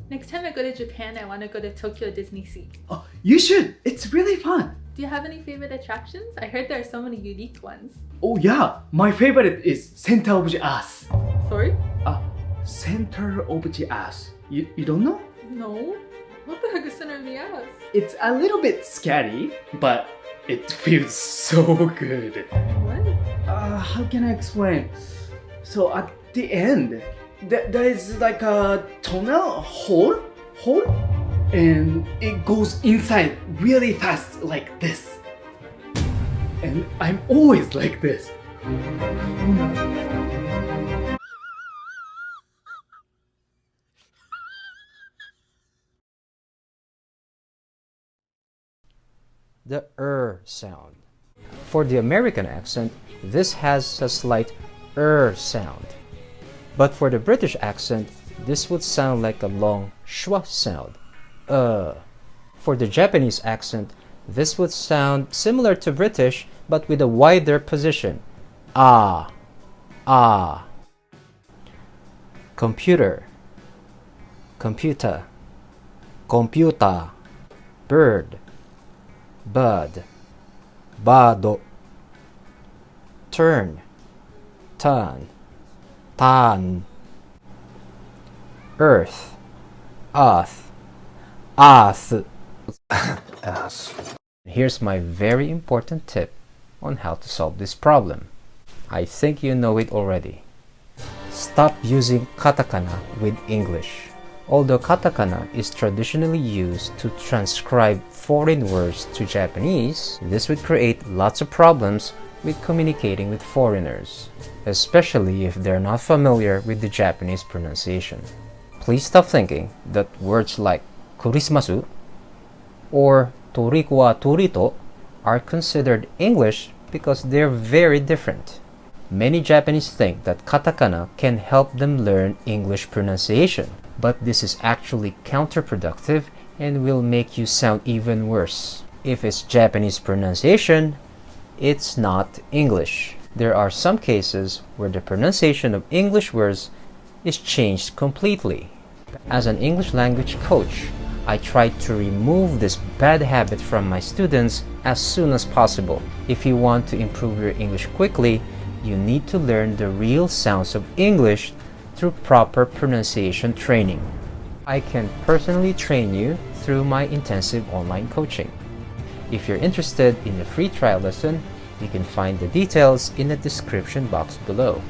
Next time I go to Japan, I want to go to Tokyo Disney Sea. Oh, you should. It's really fun. Do you have any favorite attractions? I heard there are so many unique ones. Oh yeah, my favorite is Center of the Earth. Sorry? Center of the Earth. You don't know? No. What the heck is center of the ass? It's a little bit scary, but it feels so good. What? How can I explain? So at the end, there is like a tunnel hole, and it goes inside really fast like this. And I'm always like this. The sound. For the American accent, this has a slight sound. But for the British accent, this would sound like a long schwa sound. For the Japanese accent, this would sound similar to British but with a wider position. Computer, computer, computer. Bird, bud, bado. Turn, turn, tan. Earth, earth, earth. Ass. Here's my very important tip on how to solve this problem. I think you know it already. Stop using katakana with English. Although katakana is traditionally used to transcribe foreign words to Japanese, this would create lots of problems with communicating with foreigners, especially if they're not familiar with the Japanese pronunciation. Please stop thinking that words like kurismasu or toriku wa torito are considered English because they're very different. Many Japanese think that katakana can help them learn English pronunciation, but this is actually counterproductive and will make you sound even worse. If it's Japanese pronunciation, it's not English. There are some cases where the pronunciation of English words is changed completely. As an English language coach, I try to remove this bad habit from my students as soon as possible. If you want to improve your English quickly, you need to learn the real sounds of English through proper pronunciation training. I can personally train you through my intensive online coaching. If you're interested in a free trial lesson, you can find the details in the description box below.